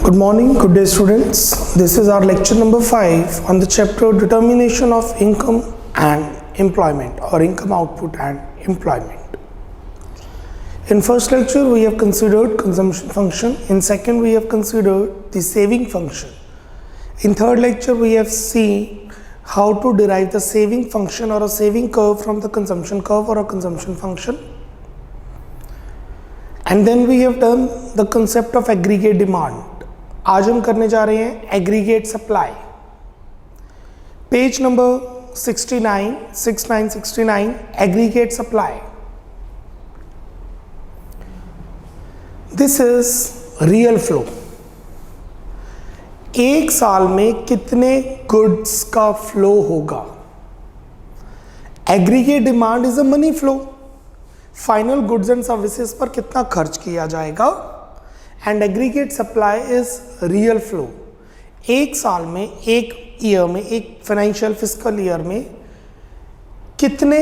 Good morning, good day students. This is our lecture number 5 on the chapter determination of income and employment or income output and employment. In first lecture we have considered consumption function, in second we have considered the saving function. In third lecture we have seen how to derive the saving function or a saving curve from the consumption curve or a consumption function. And then we have done the concept of aggregate demand. आज हम करने जा रहे हैं aggregate supply. Page number 69 aggregate supply. This is real flow. एक साल में कितने गुड्स का फ्लो होगा. Aggregate demand is a money flow. Final goods and services पर कितना खर्च किया जाएगा. And aggregate supply is real flow. एक साल में, एक ईयर में, एक फाइनेंशियल फिस्कल ईयर में कितने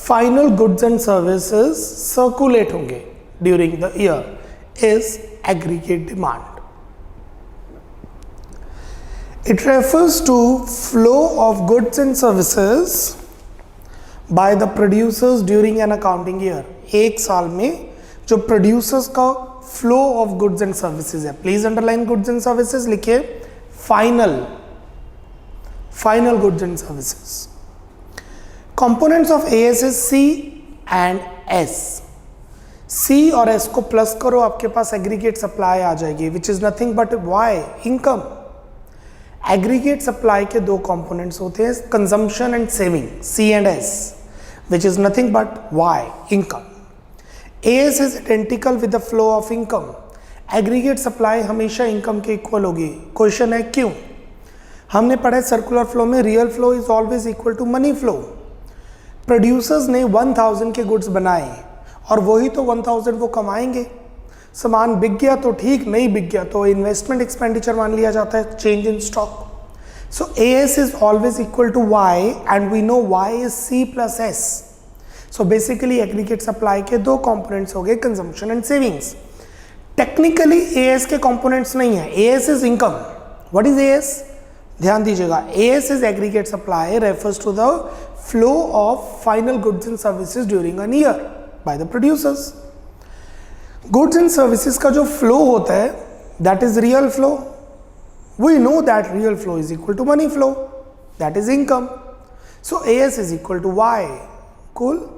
final goods and services circulate होंगे during the year is aggregate demand. It refers to flow of goods and services by the producers during an accounting year. एक साल में जो प्रोड्यूसर्स का flow of goods and services है. Please underline goods and services लिखिए. Final goods and services. Components of AS is C and S. C और S को plus करो, आपके पास एग्रीगेट सप्लाई आ जाएगी which is nothing but Y income. Aggregate supply के दो कंपोनेंट्स होते हैं, consumption and saving, C and S, which is nothing but Y income. AS is identical with the flow of income. Aggregate supply हमेशा income के equal होगी. Question है क्यों. हमने पढ़ा सर्कुलर फ्लो में real flow is always equal to money flow. Producers ने 1000 के गुड्स बनाए और वही तो 1000 वो कमाएंगे. सामान बिक गया तो ठीक, नहीं बिक गया तो इन्वेस्टमेंट एक्सपेंडिचर मान लिया जाता है, change in stock. So AS is always equal to Y and we know Y is C plus S. So basically aggregate supply के दो कंपोनेंट्स हो गए, consumption and savings. Technically AS के कंपोनेंट्स नहीं है. AS is income. What is AS. ध्यान दीजिएगा. AS is aggregate supply, refers to the flow of final goods and services during an year by the producers. Goods and services का जो flow होता है that is real flow. We know that real flow is equal to money flow, that is income. So AS is equal to Y. Cool.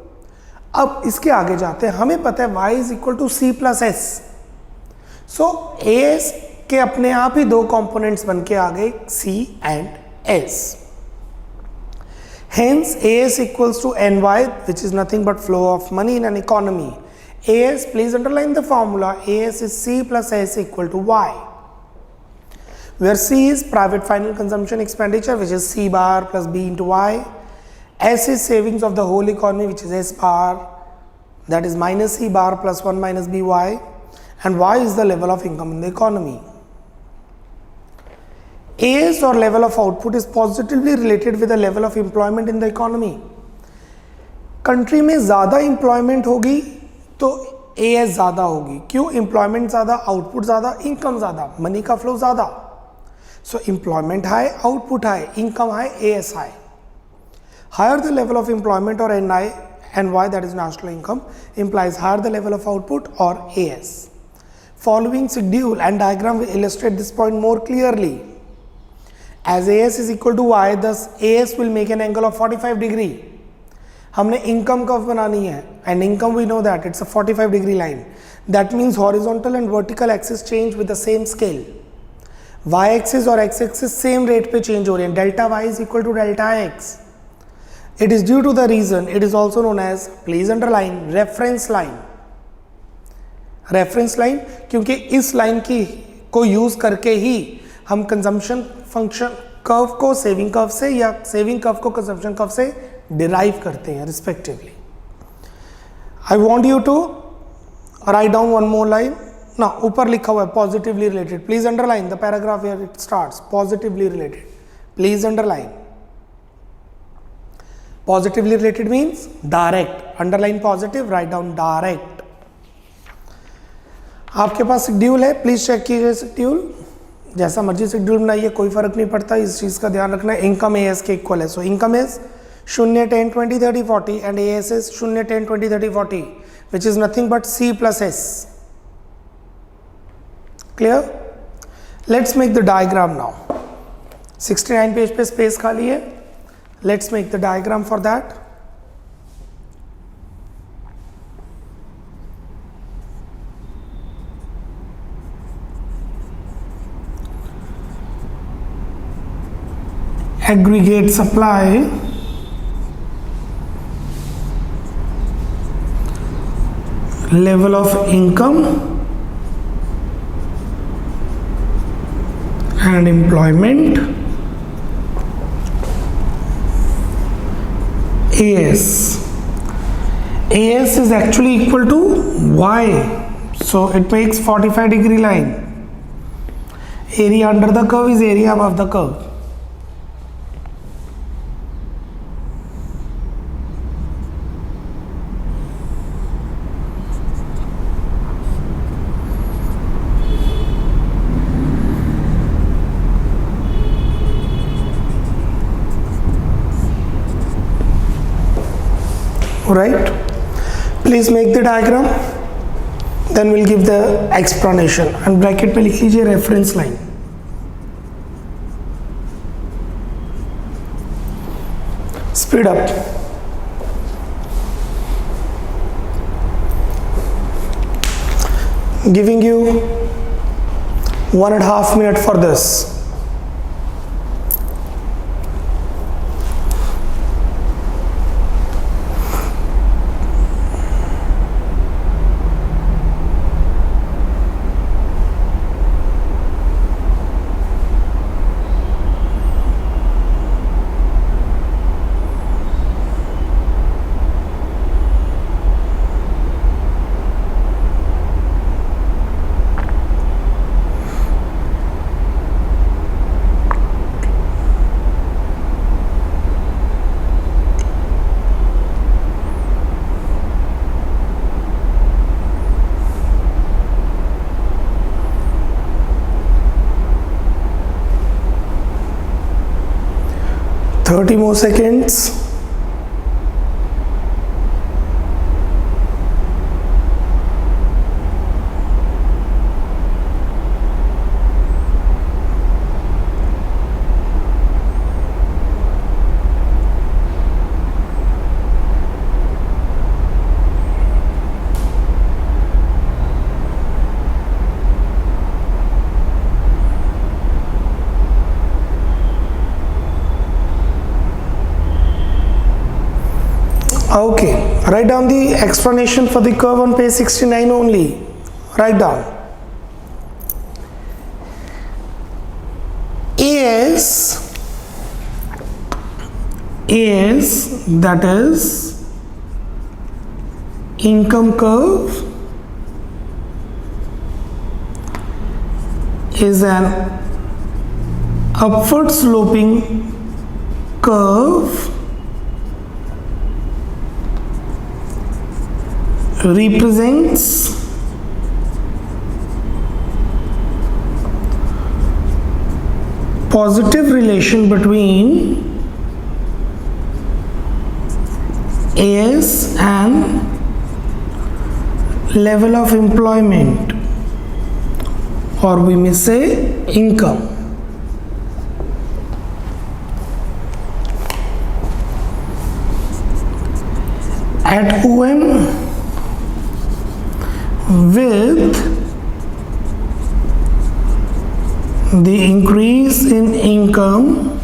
अब इसके आगे जाते हैं. हमें पता है y is equal to C plus S. So S के अपने आप ही दो कंपोनेंट्स बन के आ गए, c and s. Hence as equals to ny, which is nothing but flow of money in an economy. As, please underline the formula. As is c plus s equal to y, where c is private final consumption expenditure, which is c bar plus b into y. S is savings of the whole economy, which is S bar, that is minus C bar plus 1 minus BY, and Y is the level of income in the economy. AS or level of output is positively related with the level of employment in the economy. Country में ज़्यादा employment होगी तो AS ज़्यादा होगी. क्यों. employment ज़्यादा, output ज़्यादा, income ज़्यादा, money का flow ज़्यादा. So employment high, output high, income high, AS high. Higher the level of employment or NY, that is national income, implies higher the level of output or AS. Following schedule and diagram will illustrate this point more clearly. As AS is equal to Y, thus AS will make an angle of 45 degree. हमने income curve बनानी है and income we know that it's a 45 degree line. That means horizontal and vertical axis change with the same scale. Y axis और X axis same rate पे change हो रहे हैं. Delta Y is equal to delta X. It is due to the reason it is also known as, please underline, reference line. Reference line क्योंकि इस line की को use करके ही हम कंजम्पशन फंक्शन कर्व को सेविंग कर्व से या सेविंग कर्व को कंजम्पशन कर्व से डिराइव करते हैं respectively. I want you to write down one more line. ना ऊपर लिखा हुआ है positively related. Please underline the paragraph where it starts. Positively related, please underline. Positively related means direct. Underline positive, write down direct. आपके पास schedule है, please check कीजिए schedule, जैसा मर्जी शेड्यूल बनाइए, कोई फ़र्क नहीं पड़ता, इस चीज़ का ध्यान रखना है। इनकम ए एस के इक्वल है, so income is 0, 10, 20, 30, 40 and A S is 0, 10, 20, 30, 40 which is nothing but C plus S. Clear? Let's make the diagram now. 69 page पे स्पेस खाली है, let's make the diagram for that. Aggregate supply level of income and employment AS. AS is actually equal to Y, so it makes 45-degree line. Area under the curve is area above the curve. Right? Please make the diagram, then we'll give the explanation. And bracket में लिख लीजिए reference line. Speed up. Giving you 1.5 minutes for this. Thirty more seconds. Okay, write down the explanation for the curve on page 69 only. Write down. AS that is income curve is an upward sloping curve represents positive relation between AS and level of employment, or we may say income. At OM, with the increase in income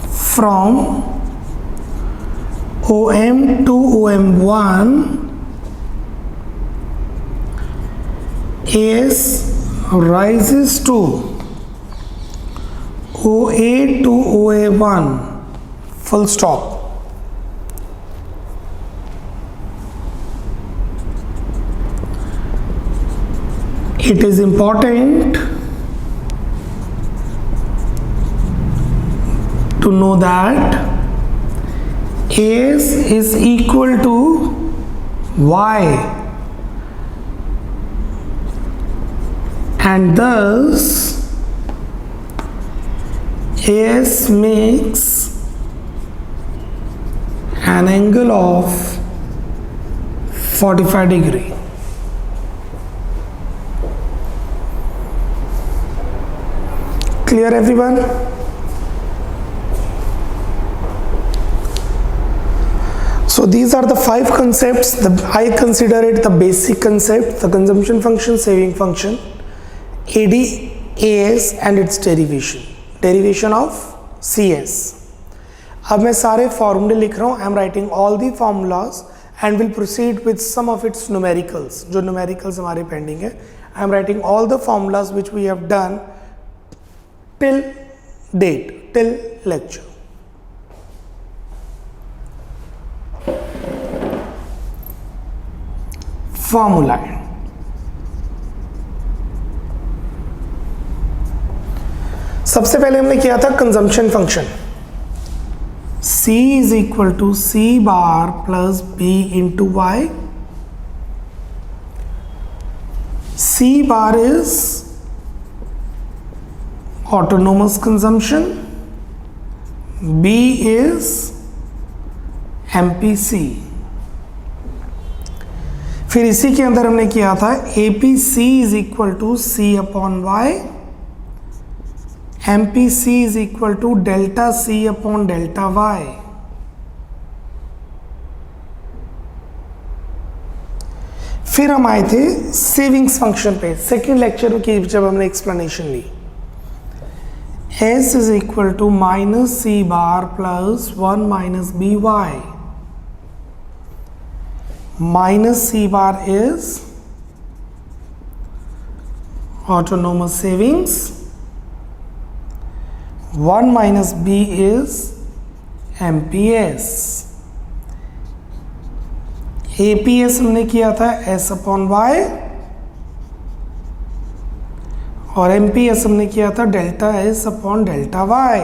from OM to OM1, AS rises to OA to OA1, full stop. It is important to know that AS is equal to Y and thus AS makes an angle of 45 degree. Clear everyone? So these are the 5 concepts. I consider it the basic concept: the consumption function, saving function, AD, AS and its derivation of CS. अब मैं सारे फॉर्मूले लिख रहा हूँ. I am writing all the formulas and will proceed with some of its numericals. जो numericals हमारे pending है, I am writing all the formulas which we have done till date, till lecture. Formula सबसे पहले हमने किया था consumption function. C is equal to C bar plus B into Y. C bar is autonomous consumption, B is MPC. फिर इसी के अंदर हमने किया था APC is equal to C upon Y, MPC is equal to delta C upon delta Y. फिर हम आए थे सेविंग्स फंक्शन पे सेकेंड लेक्चर की जब हमने एक्सप्लेनेशन ली. S is equal to minus C bar plus 1 minus BY. Minus C bar is autonomous savings, 1 minus B is MPS. APS हमने किया था S upon Y और MPS हमने किया था delta S upon delta Y.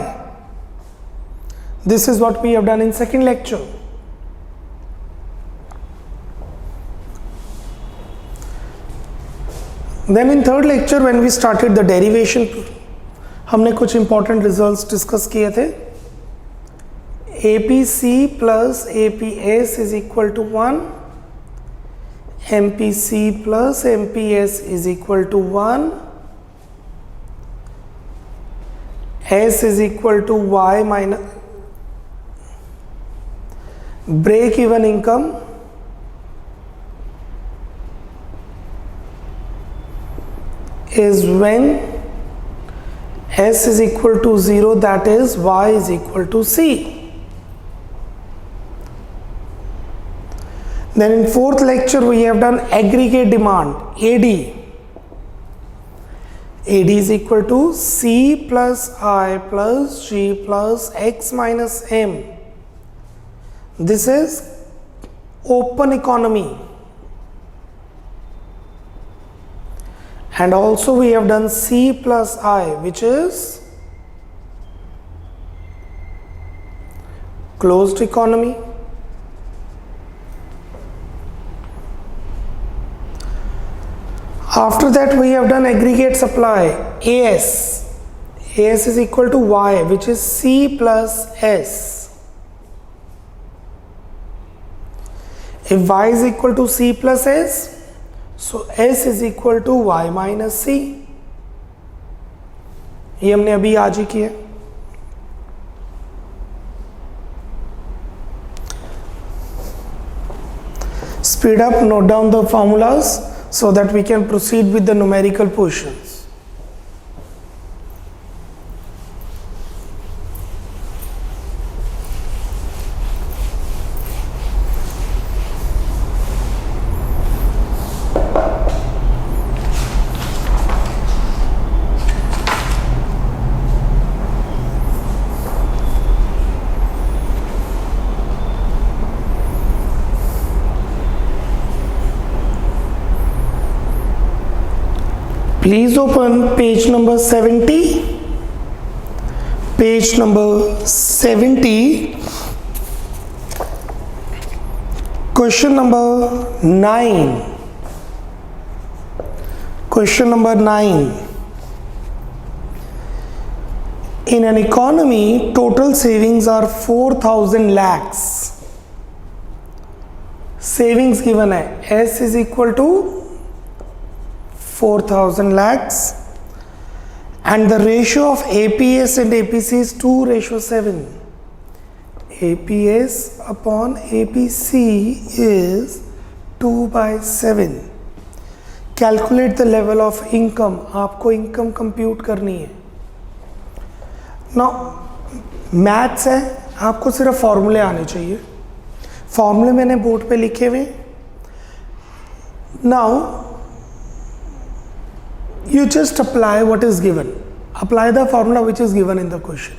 This is what we have done in second lecture. Then in third lecture when we started the derivation, हमने कुछ important results discuss किए थे. APC plus APS is equal to 1, MPC plus MPS is equal to 1, S is equal to Y minus break even income is when S is equal to 0, that is Y is equal to C. Then in fourth lecture we have done aggregate demand, AD. AD is equal to C plus I plus G plus X minus M. This is open economy. And also we have done C plus I, which is closed economy. After that we have done aggregate supply, AS. AS is equal to Y, which is C plus S. If Y is equal to C plus S, so S is equal to Y minus C. ये हमने अभी आज ही किया. Speed up, note down the formulas so that we can proceed with the numerical portions. Please open page number 70. Page number 70. Question number 9. Question number 9. In an economy, total savings are 4,000 lakhs. Savings given है S is equal to 4,000 lakhs and the ratio of APS and APC is 2:7. APS upon APC is 2/7. Calculate the level of income. आपको income compute करनी है. Now maths है, आपको सिर्फ फॉर्मूले आने चाहिए. फॉर्मूले मैंने बोर्ड पे लिखे हुए. Now you just apply what is given. Apply the formula which is given in the question.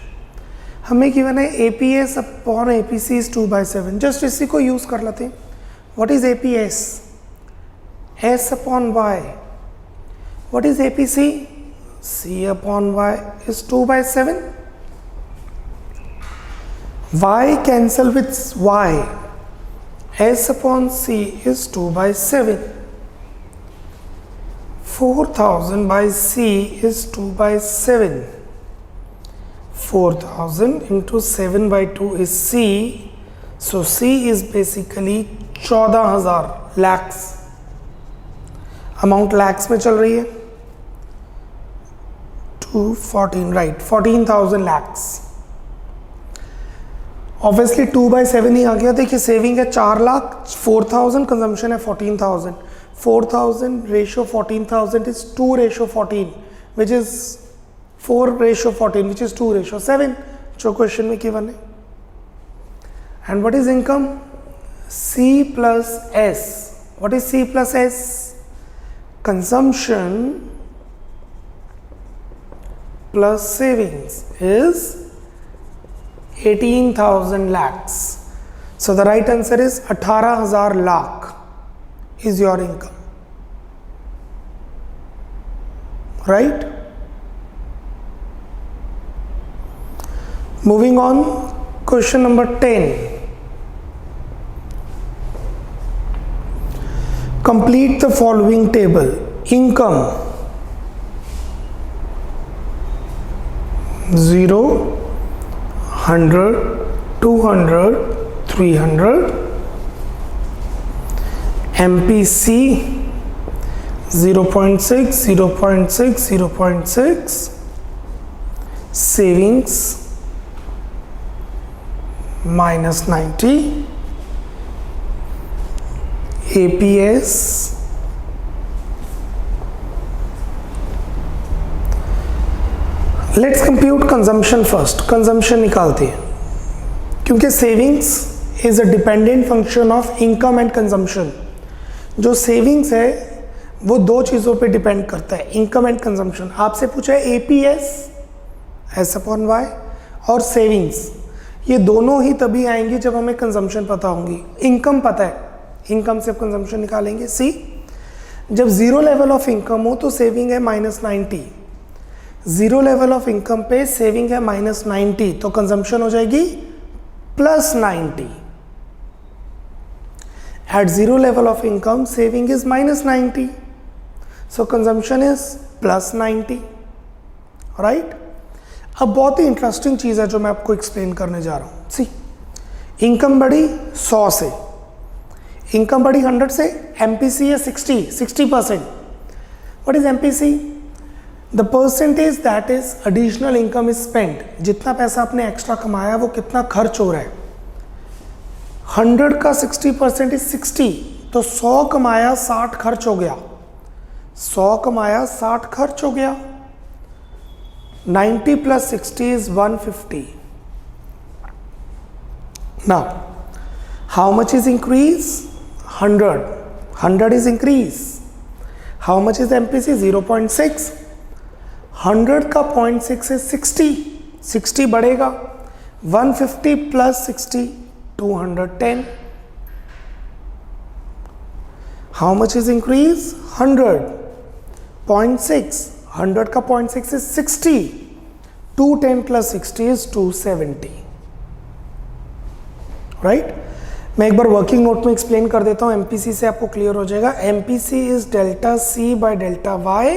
हमें given है APS upon APC is 2/7. just इसी को यूज कर लेते हैं. What is APS? S upon Y. What is APC? C upon Y is 2/7. Y cancel with Y. S upon C is 2/7. 4,000 by C is 2/7. 4,000 into 7/2 is C. So C is basically 14,000 lakhs. Amount lakhs में चल रही है. 214 right 14,000 lakhs. Obviously 2/7 ही आ गया. देखिए saving है 4 lakh, 4,000 consumption है 14,000. 4,000 ratio 14,000 is 2:14 which is 4:14 which is 2:7 जो question में गिवन है. And what is income? C plus S. What is C plus S? Consumption plus savings is 18,000 lakhs. So the right answer is 18,000 lakh is your income. Right? Moving on, question number 10. Complete the following table. Income 0, 100, 200, 300. MPC 0.6, 0.6, 0.6. Savings minus 90. APS let's compute consumption first. Consumption निकालते हैं क्योंकि savings is a dependent function of income and consumption. जो savings है वो दो चीज़ों पे depend करता है, इनकम एंड कंजम्पशन. आपसे पूछा है एपीएस एस अपॉन वाई और सेविंग्स, ये दोनों ही तभी आएंगी जब हमें कंजम्पशन पता होंगी. इनकम पता है, इनकम से कंजम्पशन निकालेंगे. सी जब जीरो लेवल ऑफ इनकम हो तो सेविंग है -90. जीरो लेवल ऑफ इनकम पे सेविंग है -90 तो कंजम्पशन हो जाएगी +90. At zero level of income, saving is -90, so consumption is +90. Right? अब बहुत ही इंटरेस्टिंग चीज़ है जो मैं आपको एक्सप्लेन करने जा रहा हूँ. सी इनकम बढ़ी 100 से, इनकम बढ़ी 100 से, एमपीसी है 60%. What is MPC? The percentage that is additional income is spent. जितना पैसा आपने एक्स्ट्रा कमाया वो कितना खर्च हो रहा है. 100 का 60% इज 60, तो 100 कमाया 60 खर्च हो गया. 100 कमाया 60 खर्च हो गया. 90 + 60 is 150. Now, how much is increase? 100. 100 is increase. How much is MPC? 0.6. 100 का 0.6 is 60. 60 बढ़ेगा. 150 + 60, 210. How much is increase? 100. 0.6. 100 का 0.6 is 60. 210 + 60 is 270. Right? मैं एक बार वर्किंग नोट में एक्सप्लेन कर देता हूँ, एमपीसी से आपको क्लियर हो जाएगा। MPC is delta C by delta Y,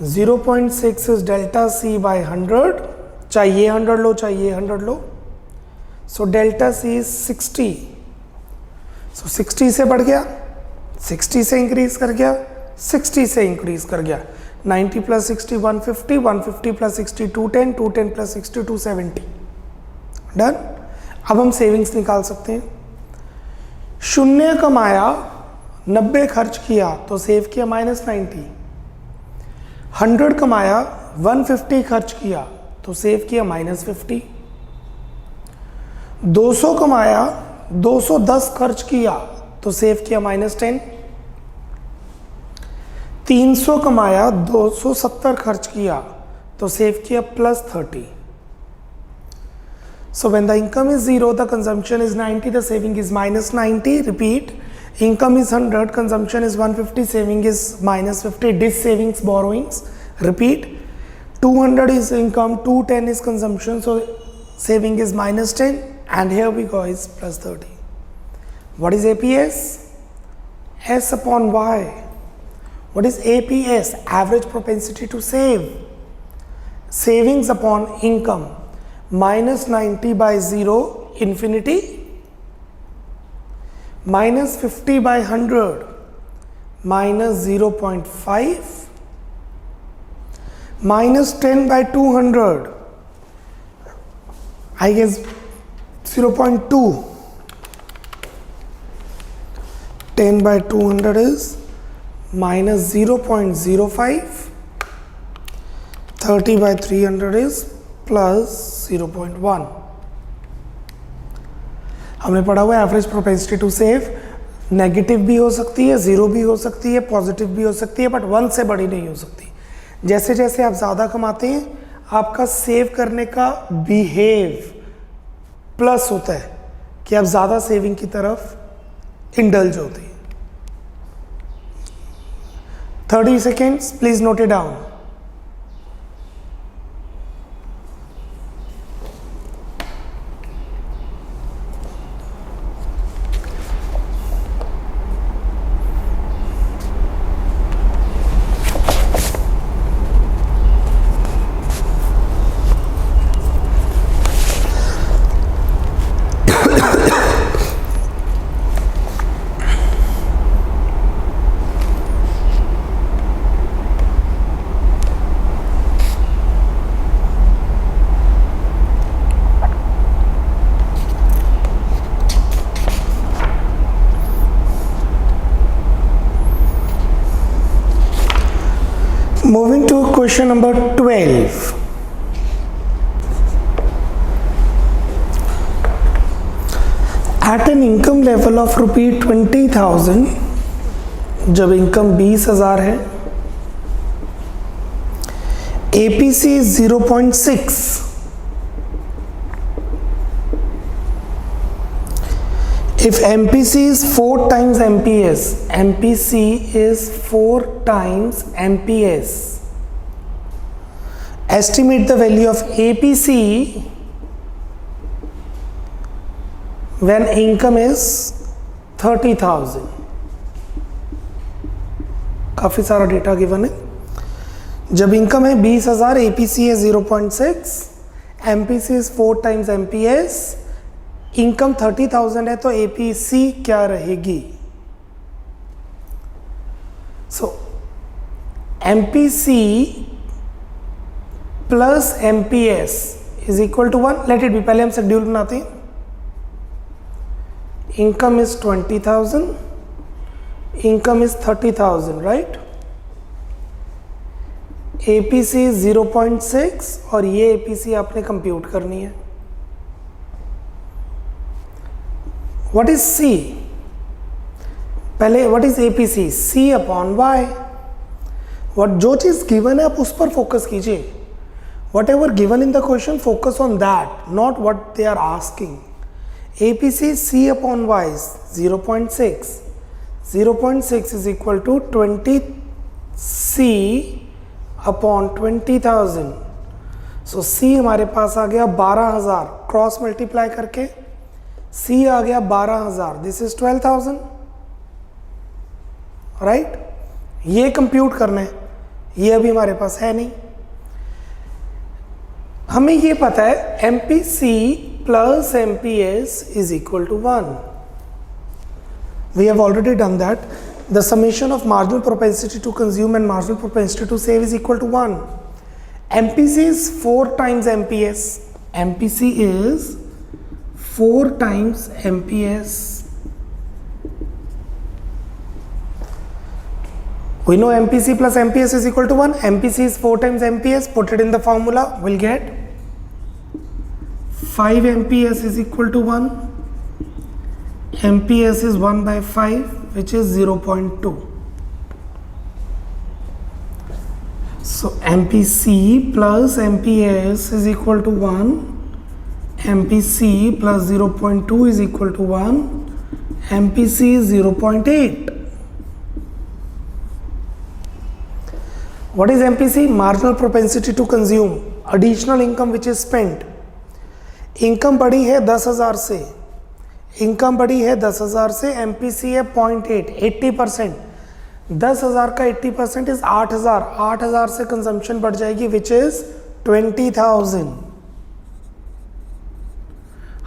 0.6 is delta C by 100, चाहे ये 100 लो चाहे ये 100 लो। सो डेल्टा सी इज 60, सो 60 से बढ़ गया, 60 से इंक्रीज कर गया, 60 से इंक्रीज कर गया, 90 प्लस 60 150, 150 प्लस 60 210, 210 प्लस 60 270। डन। अब हम सेविंग्स निकाल सकते हैं। 0 कमाया, 90 खर्च किया तो सेव किया -90। 100 कमाया, 150 खर्च किया तो सेव किया -50। 200 कमाया, 210 खर्च किया तो सेव किया -10। 300 कमाया, 270 खर्च किया तो सेव किया +30। So when the income is 0, the consumption is 90, the saving is -90. Repeat. Income is 100, consumption is 150, saving is -50. Dis savings, borrowings. Repeat. 200 is income, 210 is consumption, so saving is -10, and here we go is +30. What is APS? S upon Y. What is APS? Average propensity to save. Savings upon income. -90 by 0, infinity. -50 by 100, -0.5. -10 by 200, I guess 0.2. 10 by 200 is -0.05. 30 by 300 is +0.1। हमने पढ़ा हुआ average propensity to save negative भी हो सकती है, 0 भी हो सकती है, पॉजिटिव भी हो सकती है, बट 1 से बड़ी नहीं हो सकती। जैसे जैसे आप ज़्यादा कमाते हैं आपका सेव करने का बिहेव प्लस होता है कि आप ज़्यादा सेविंग की तरफ इंडल्ज होते हैं। 30 seconds, please note it down. Moving to question number 12. At an income level of ₹20,000, जब इनकम 20,000 है, APC is 0.6. If MPC is 4 times MPS, MPC is 4 times MPS. Estimate the value of APC when income is 30,000. काफी सारा data given है। जब income है 20,000, APC है 0.6, MPC is 4 times MPS, income 30,000 है तो APC क्या रहेगी? So MPC plus MPS is equal to 1। Let it be. पहले हम शेड्यूल बनाते हैं। Income is 20,000, income is 30,000, right. APC 0.6 और ये APC आपने कंप्यूट करनी है। What is C? पहले what is APC? C upon Y. What जो चीज गिवन है आप उस पर फोकस कीजिए। Whatever given in the question, focus on that, not what they are asking. APC C upon Y is 0.6. 0.6 is equal to 20C upon 20,000. So C हमारे पास आ गया 12,000, cross multiply करके सी आ गया 12,000, दिस इज 12,000, राइट। ये compute करना है, ये अभी हमारे पास है नहीं। हमें ये पता है MPC plus MPS is equal to 1. We have already done that. The summation of marginal propensity to consume and marginal propensity to save is equal to 1. MPC is 4 times MPS. MPC is 4 times MPS. We know MPC plus MPS is equal to 1. MPC is 4 times MPS. Put it in the formula. We'll get 5 MPS is equal to 1. MPS is 1 by 5, which is 0.2. So MPC plus MPS is equal to 1. MPC plus 0.2 is equal to 1. MPC is 0.8. What is MPC? Marginal propensity to consume, additional income which is spent. Income बढ़ी है 10,000 से, income बढ़ी है 10,000 से, MPC है 0.8, 80%। 10,000 का 80% is 8,000, 8,000 से consumption बढ़ जाएगी which is 20,000।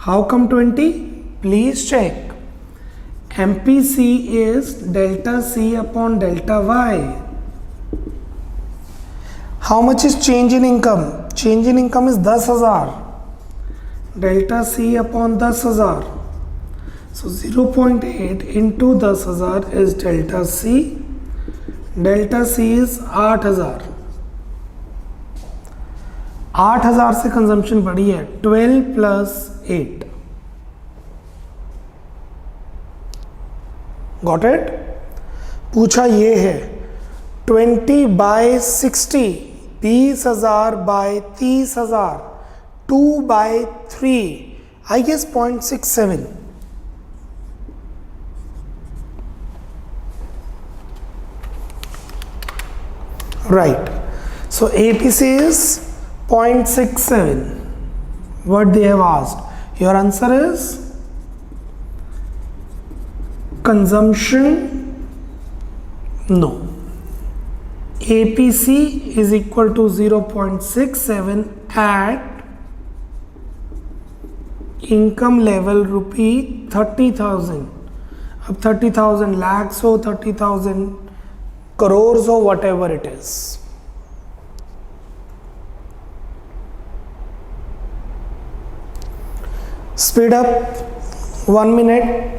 How come 20? Please check. MPC is delta C upon delta Y. How much is change in income? Change in income is 10,000. Delta C upon 10,000. So 0.8 into 10,000 is delta C. Delta C is 8,000. 8,000 से consumption बढ़ी है 12 plus 8. Got it? पूछा ये है 20 by 60, 20,000 by 30,000, 2 by 3, I guess 0.67. Right. So APC is 0.67. What they have asked. Your answer is consumption. No. APC is equal to 0.67 at income level rupee 30,000. अब 30,000 lakhs हो, 30,000 crores हो, whatever it is. Speed up 1 minute.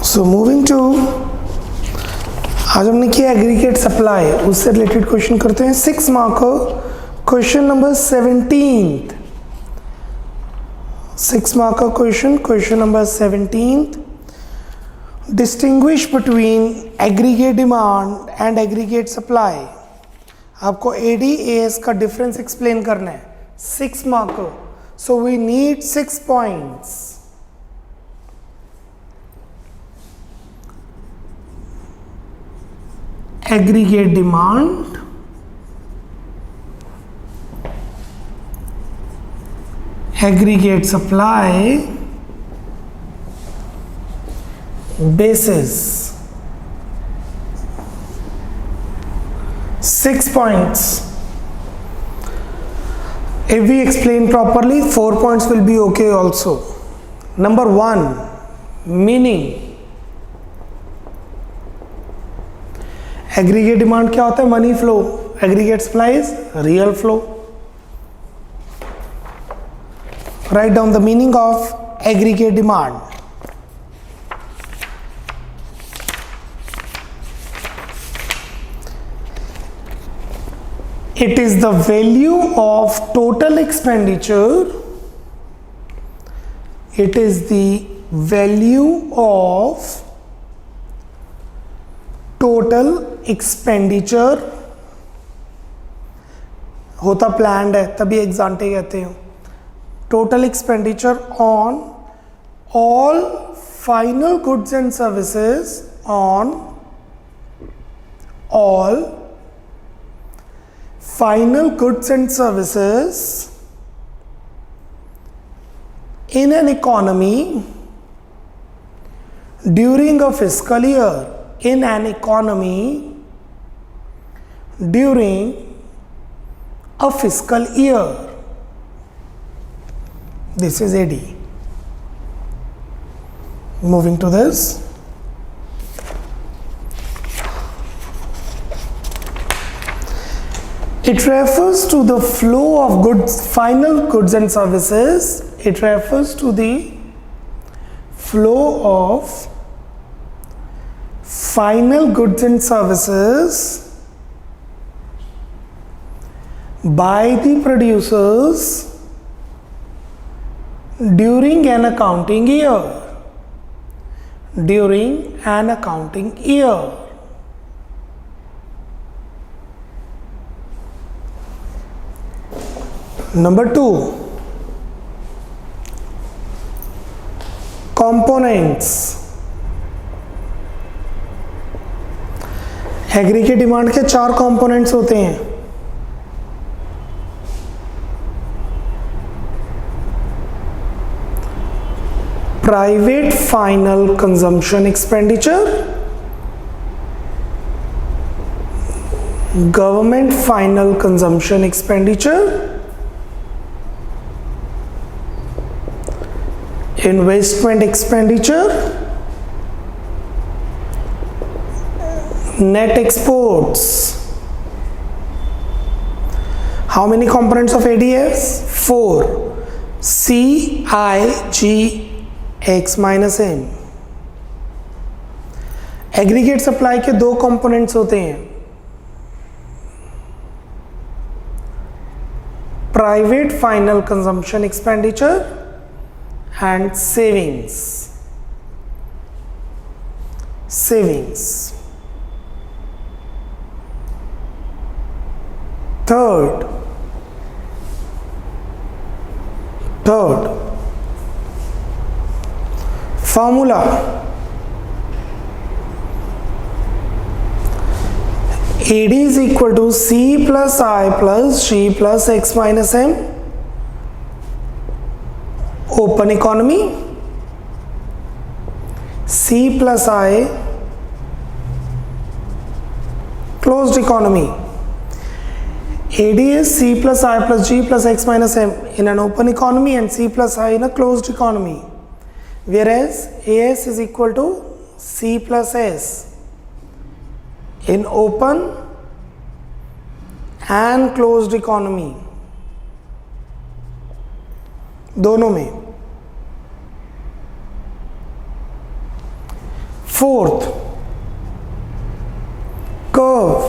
So moving to आज हमने किया aggregate supply, उससे related question करते हैं 6 mark question number 17। 6 mark का question number 17। Distinguish between aggregate demand and aggregate supply. आपको AD/AS का डिफरेंस एक्सप्लेन करना है 6 mark. So we need 6 points. Aggregate demand, aggregate supply, basis। 6 points. If we explain properly, 4 points will be okay also. Number 1, meaning aggregate demand क्या होता है? Money flow. Aggregate supply is real flow. Write down the meaning of aggregate demand. It is the value of total expenditure. It is the value of total expenditure. होता planned है तभी ex ante कहते हैं. Total expenditure on all final goods and services, on all final goods and services in an economy during a fiscal year. In an economy during a fiscal year. This is AD. Moving to this. It refers to the flow of goods, final goods and services. It refers to the flow of final goods and services by the producers during an accounting year. During an accounting year. Number 2, components. Aggregate demand के 4 components होते हैं. Private final consumption expenditure, government final consumption expenditure, investment expenditure, net exports. How many components of ADS? 4. C, I, G, X minus M. Aggregate supply के 2 components होते हैं. Private final consumption expenditure and savings. Third, formula. AD is equal to C plus I plus G plus X minus M. Open economy, C plus I, closed economy. AD is C plus I plus G plus X minus M in an open economy and C plus I in a closed economy. Whereas AS is equal to C plus S in open and closed economy. दोनों में. Fourth, curve.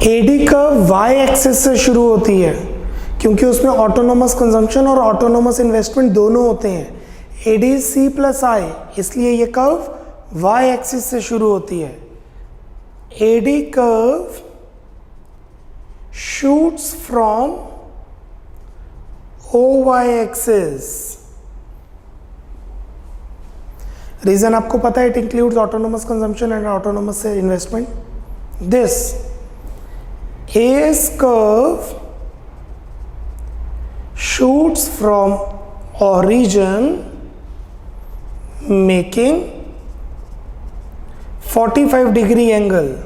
AD curve y axis से शुरू होती है क्योंकि उसमें autonomous consumption और autonomous investment दोनों होते हैं. AD C प्लस I, इसलिए ये कर्व y एक्सिस से शुरू होती है. AD curve shoots from OY axis. Reason आपको पता है, it includes autonomous consumption and autonomous investment. This AS curve shoots from origin making 45 degree angle.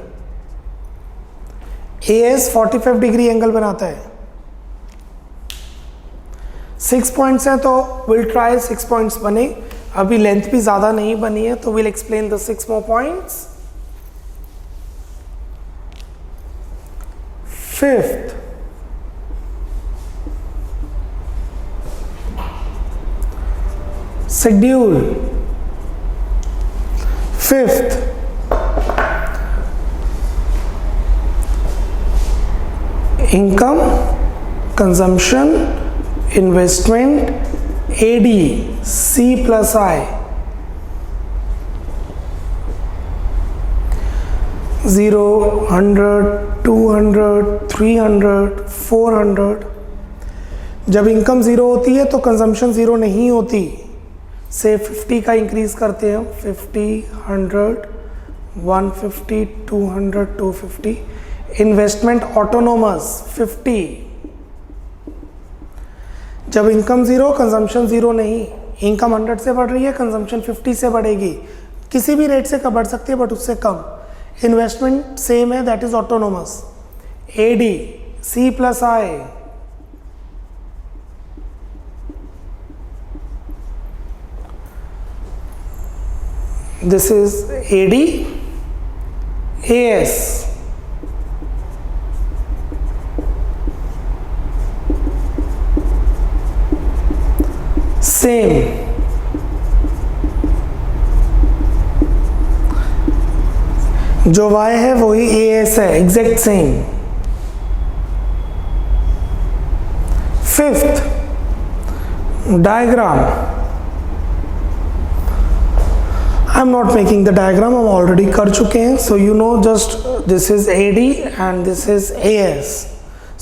AS 45 degree angle बनाता है. 6 पॉइंट्स हैं तो विल ट्राई 6 पॉइंट्स बने. अभी लेंथ भी ज़्यादा नहीं बनी है, तो will explain the 6 more points. Fifth, schedule. Fifth, income, consumption, investment, AD, C plus I. 0, 100, 200, 300, 400. जब इनकम ज़ीरो होती है तो कंजम्पशन ज़ीरो नहीं होती. से 50 का इंक्रीज करते हैं, 50, 100, 150, 200, 250. Investment autonomous 50. जब इनकम ज़ीरो कंजम्पशन ज़ीरो नहीं. इनकम 100 से बढ़ रही है, कंजम्पशन 50 से बढ़ेगी. किसी भी रेट से बढ़ सकती है बट उससे कम. इन्वेस्टमेंट सेम है, that is autonomous. AD, C plus I. This is AD, AS. Same. जो Y है वही AS है, exact same. Fifth, diagram. I am not making the diagram, हम ऑलरेडी कर चुके हैं. So you know just this is AD and this is AS.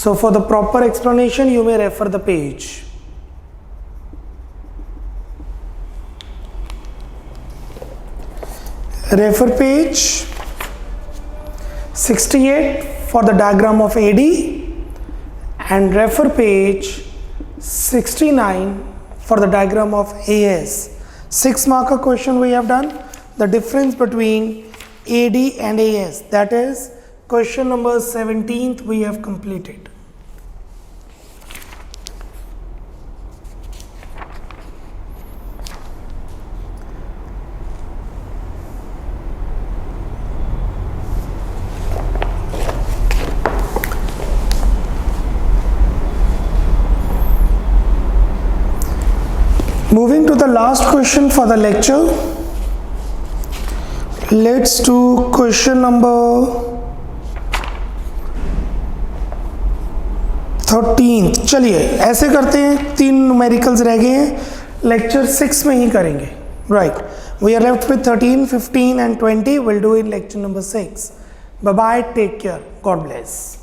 So for the proper explanation you may refer the page. Refer page 68 for the diagram of AD and refer page 69 for the diagram of AS. 6 marker question we have done. The difference between AD and AS, that is question number 17th we have completed. Moving to the last question for the lecture, let's do question number 13. चलिए ऐसे करते हैं, 3 numericals रह गए हैं, lecture 6 में ही करेंगे. Right, we are left with 13, 15 and 20. Will do in lecture number 6. Bye bye, take care, God bless.